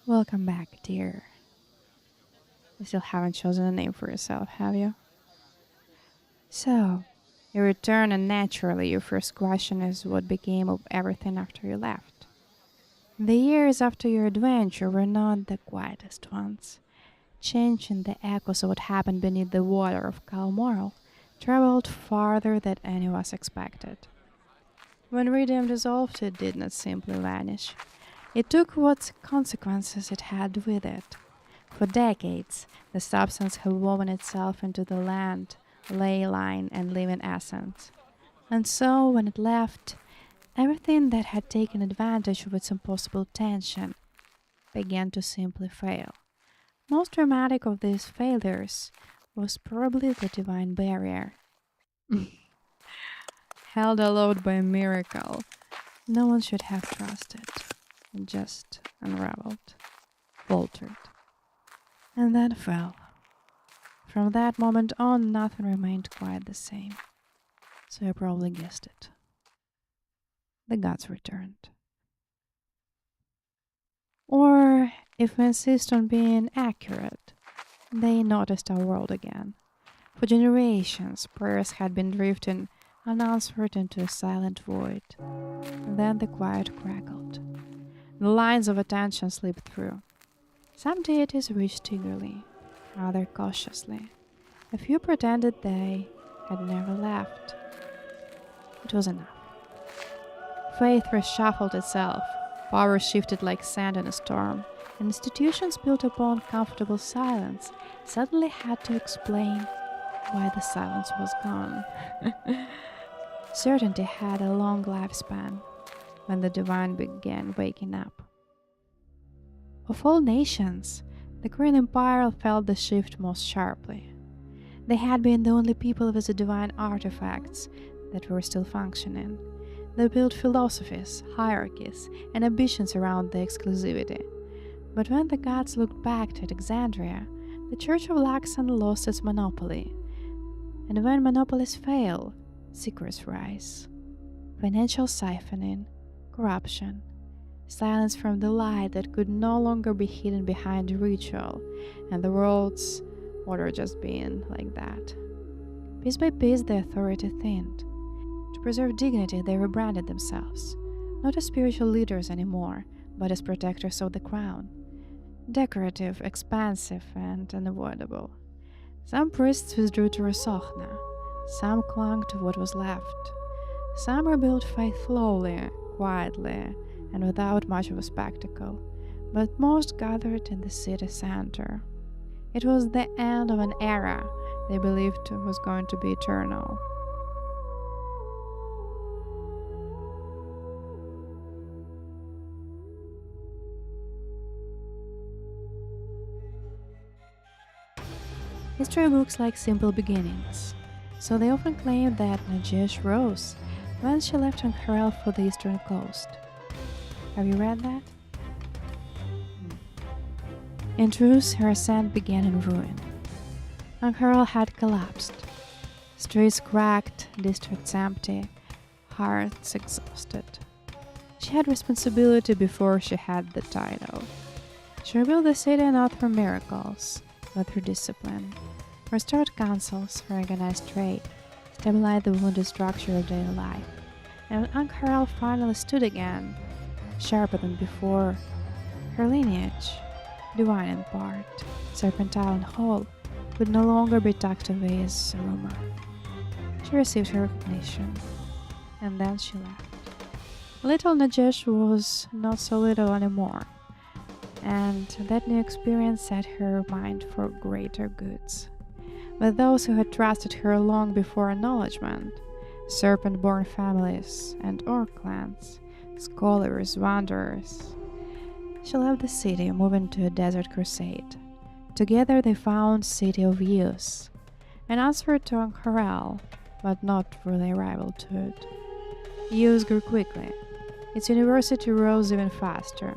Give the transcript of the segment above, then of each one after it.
Welcome back, dear. You still haven't chosen a name for yourself, have you? So, you return, and naturally, your first question is what became of everything after you left. The years after your adventure were not the quietest ones. Change in the echoes of what happened beneath the water of Calmoral traveled farther than any of us expected. When Radium dissolved, it did not simply vanish. It took what consequences it had with it. For decades, the substance had woven itself into the land, ley line, and living essence. And so, when it left, everything that had taken advantage of its impossible tension began to simply fail. Most dramatic of these failures was probably the divine barrier. Held aloft by a miracle no one should have trusted. It just unraveled, faltered, and then fell. From that moment on, nothing remained quite the same. So you probably guessed it. The gods returned. Or, if we insist on being accurate, they noticed our world again. For generations, prayers had been drifting unanswered into a silent void. Then the quiet crackled. The lines of attention slipped through. Some deities reached eagerly, others cautiously. A few pretended they had never left. It was enough. Faith reshuffled itself, power shifted like sand in a storm, and institutions built upon comfortable silence suddenly had to explain why the silence was gone. Certainty had a long lifespan when the divine began waking up. Of all nations, the Korean Empire felt the shift most sharply. They had been the only people with the divine artifacts that were still functioning. They built philosophies, hierarchies, and ambitions around the exclusivity. But when the gods looked back to Alexandria, the Church of Laxan lost its monopoly. And when monopolies fail, secrets rise. Financial siphoning, corruption, silence from the light that could no longer be hidden behind ritual, and the world's order just being like that. Piece by piece, the authority thinned. To preserve dignity, they rebranded themselves, not as spiritual leaders anymore, but as protectors of the crown. Decorative, expansive, and unavoidable. Some priests withdrew to Rosochna, some clung to what was left. Some rebuilt faith slowly, quietly, and without much of a spectacle, but most gathered in the city center. It was the end of an era they believed was going to be eternal. History books like simple beginnings, so they often claim that Najesh rose when she left Ankara for the eastern coast. Have you read that? In truth, her ascent began in ruin. Ankara had collapsed. Streets cracked, districts empty, hearts exhausted. She had responsibility before she had the title. She rebuilt the city not through miracles, but through discipline. Restored councils, organized trade, stabilized the wounded structure of daily life. And when Ankara finally stood again, sharper than before, her lineage, divine in part, serpentine in whole, would no longer be tucked away as a rumor. She received her recognition, and then she left. Little Najesh was not so little anymore, and that new experience set her mind for greater goods. But those who had trusted her long before acknowledgement, serpent-born families and orc clans, scholars, wanderers, she left the city, moving to a desert crusade. Together they found City of Use, an answer to Ankara, but not really a rival to it. Use grew quickly. Its university rose even faster.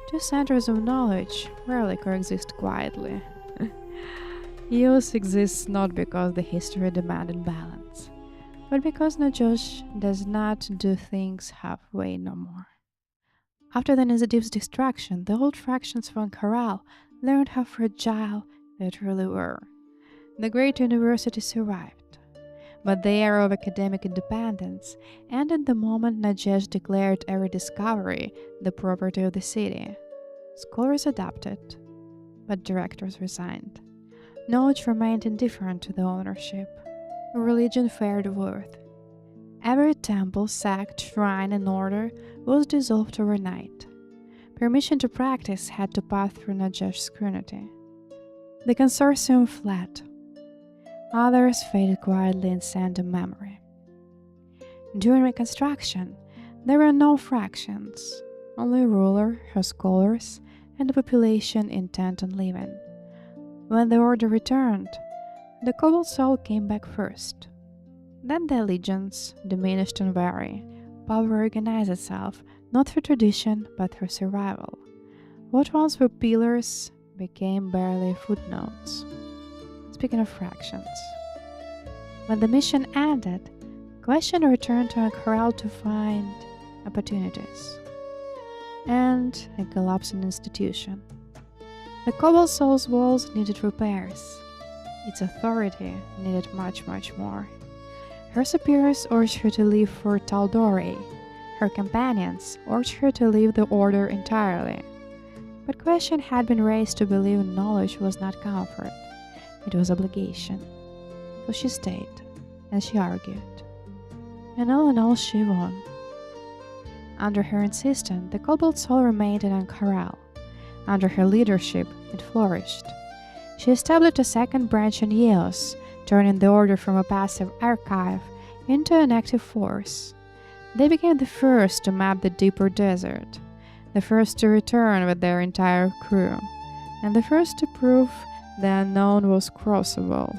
Two centers of knowledge rarely coexist quietly. Use exists not because the history demanded balance, but because Najosh does not do things halfway no more. After the netherdeep's destruction, the old fractions of Ank'Harel learned how fragile they truly were. The great university survived, but the era of academic independence ended the moment Najesh declared every discovery the property of the city. Scholars adapted, but directors resigned. Knowledge remained indifferent to the ownership. Religion fared worse. Every temple, sect, shrine, and order was dissolved overnight. Permission to practice had to pass through Najesh's scrutiny. The consortium fled. Others faded quietly in sand and memory. During Reconstruction, there were no fractions, only ruler, her scholars, and a population intent on living. When the order returned, the cobalt soul came back first. Then the allegiance diminished and varied. Power organized itself, not through tradition, but through survival. What once were pillars became barely footnotes. Speaking of fractions, when the mission ended, question returned to Ank'Harel to find opportunities and a collapsing institution. The Cobalt Soul's walls needed repairs. Its authority needed much more. Her superiors urged her to leave for Taldori. Her companions urged her to leave the order entirely. But question had been raised to believe knowledge was not comfort. It was obligation. So she stayed, and she argued. And all in all, she won. Under her insistence, the Cobalt Soul remained in Ank'Harel. Under her leadership, it flourished. She established a second branch in Eos, turning the order from a passive archive into an active force. They became the first to map the deeper desert, the first to return with their entire crew, and the first to prove the unknown was crossable.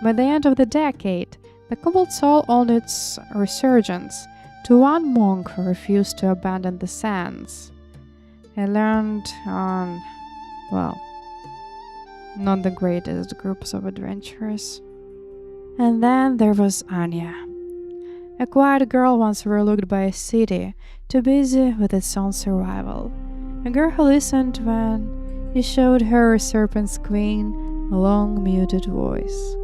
By the end of the decade, the Cobalt Soul owed its resurgence to one monk who refused to abandon the sands. He learned on, well, not the greatest groups of adventurers. And then there was Anya, a quiet girl once overlooked by a city, too busy with its own survival. A girl who listened when he showed her Serpent's Queen a long muted voice.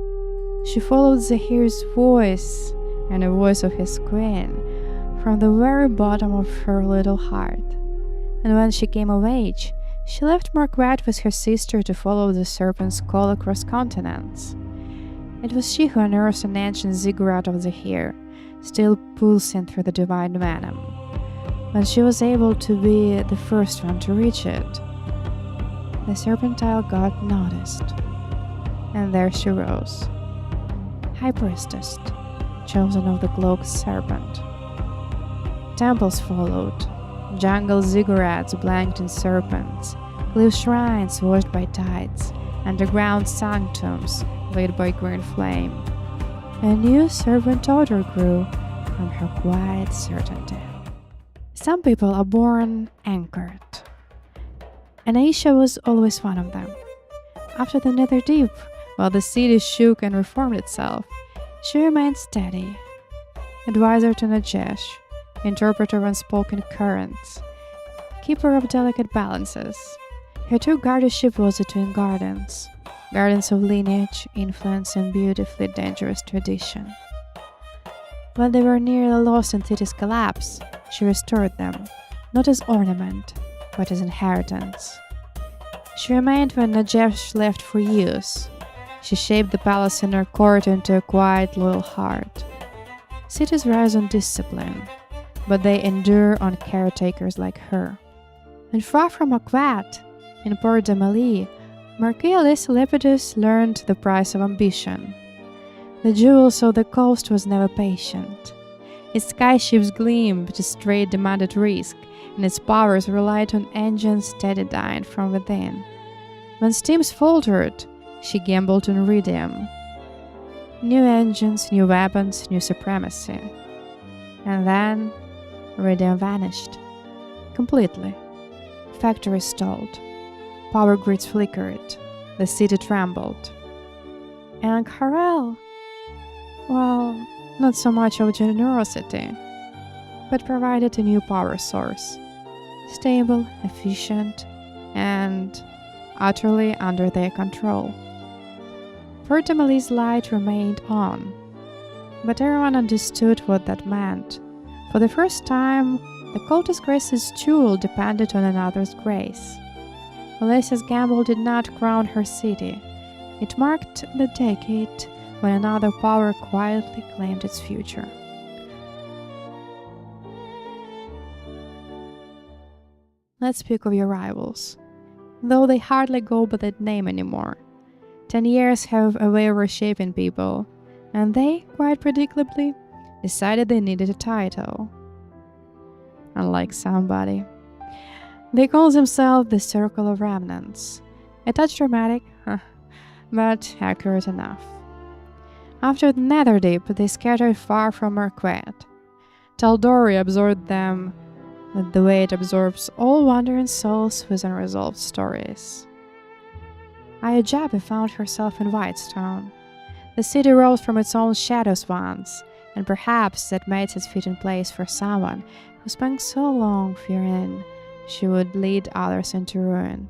She followed Zahir's voice and the voice of his queen from the very bottom of her little heart. And when she came of age, she left Marquette with her sister to follow the serpent's call across continents. It was she who unearthed an ancient ziggurat of Zahir, still pulsing through the divine venom. When she was able to be the first one to reach it, the serpentile god noticed. And there she rose, High Priestess, chosen of the cloaked serpent. Temples followed, jungle ziggurats blanked in serpents, cliff shrines washed by tides, underground sanctums lit by green flame. A new serpent odor grew from her quiet certainty. Some people are born anchored, and Aisha was always one of them. After the netherdeep, while the city shook and reformed itself, she remained steady, advisor to Najesh, interpreter of unspoken currents, keeper of delicate balances. Her true guardianship was between gardens of lineage, influence, and beautifully dangerous tradition. When they were nearly lost in city's collapse, she restored them, not as ornament, but as inheritance. She remained when Najesh left for use. She shaped the palace in her court into a quiet, loyal heart. Cities rise on discipline, but they endure on caretakers like her. And far from Akwat, in Port de Mali, Marquis Alice Lepidus learned the price of ambition. The jewels of the coast was never patient. Its skyships gleamed, its trade demanded risk, and its powers relied on engines steady dying from within. When steams faltered, she gambled on Iridium. New engines, new weapons, new supremacy. And then Iridium vanished. Completely. Factories stalled. Power grids flickered. The city trembled. And Ank'Harel, well, not so much of generosity, but provided a new power source. stable, efficient, and utterly under their control. Fort Emily's light remained on, but everyone understood what that meant. For the first time, the cultist Grace's jewel depended on another's grace. Alessia's gamble did not crown her city. It marked the decade when another power quietly claimed its future. Let's speak of your rivals, though they hardly go by that name anymore. 10 years have a way of reshaping people, and they, quite predictably, decided they needed a title. Unlike somebody. They call themselves the Circle of Remnants. A touch dramatic, but accurate enough. After the netherdeep, they scattered far from Marquette. Tal'Dorei absorbed them the way it absorbs all wandering souls with unresolved stories. Ayajabe found herself in Whitestone. The city rose from its own shadows once, and perhaps that made its fitting place for someone who spent so long fearing she would lead others into ruin.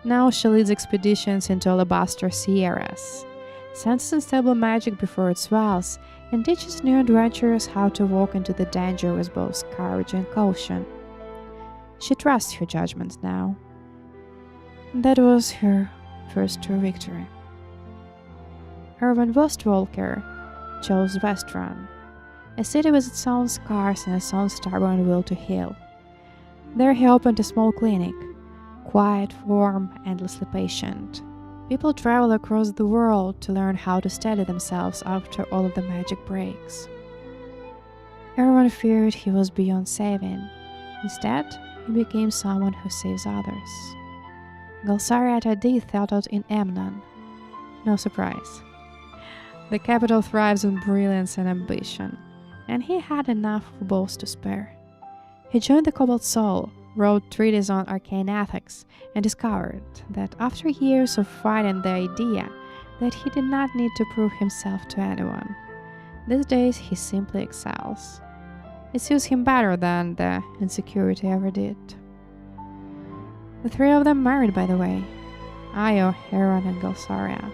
Now she leads expeditions into alabaster sierras, senses unstable magic before it swells, and teaches new adventurers how to walk into the danger with both courage and caution. She trusts her judgments now. That was her first true victory. Erwin Wostwalker chose Westron, a city with its own scars and its own stubborn will to heal. There he opened a small clinic, quiet, warm, endlessly patient. People travel across the world to learn how to steady themselves after all of the magic breaks. Everyone feared he was beyond saving. Instead, he became someone who saves others. Galsariat Adi settled in Emnon. No surprise. The capital thrives on brilliance and ambition, and he had enough for both to spare. He joined the Cobalt Soul, wrote treatises on arcane ethics, and discovered that after years of fighting the idea that he did not need to prove himself to anyone. These days he simply excels. It suits him better than the insecurity ever did. The three of them married, by the way, Io, Heron, and Galsariat.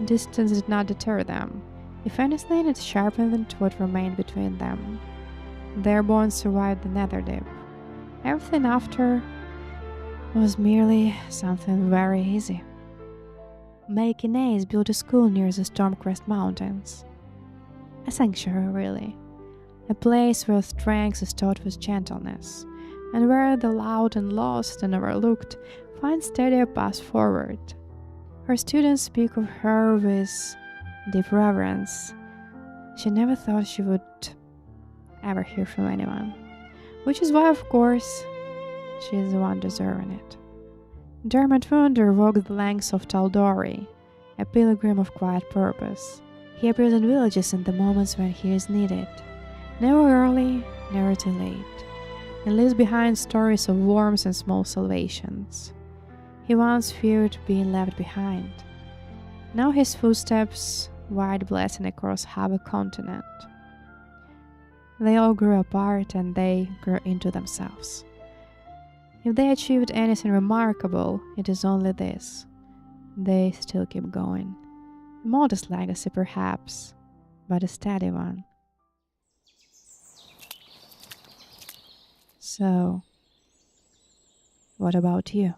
Distance did not deter them. If anything, it sharpened what remained between them. Their bond survived the netherdeep. Everything after was merely something very easy. Making Ace built a school near the Stormcrest Mountains. A sanctuary, really. A place where strength is taught with gentleness, and where the loud and lost and overlooked find steadier paths forward. Her students speak of her with deep reverence. She never thought she would ever hear from anyone. Which is why, of course, she is the one deserving it. Dermot Wunder walked the lengths of Tal'Dorei, a pilgrim of quiet purpose. He appears in villages in the moments when he is needed, never early, never too late, and leaves behind stories of warmth and small salvations. He once feared being left behind. Now his footsteps wide blessing across half a continent. They all grew apart and they grew into themselves. If they achieved anything remarkable, it is only this. They still keep going. A modest legacy, perhaps, but a steady one. So, what about you?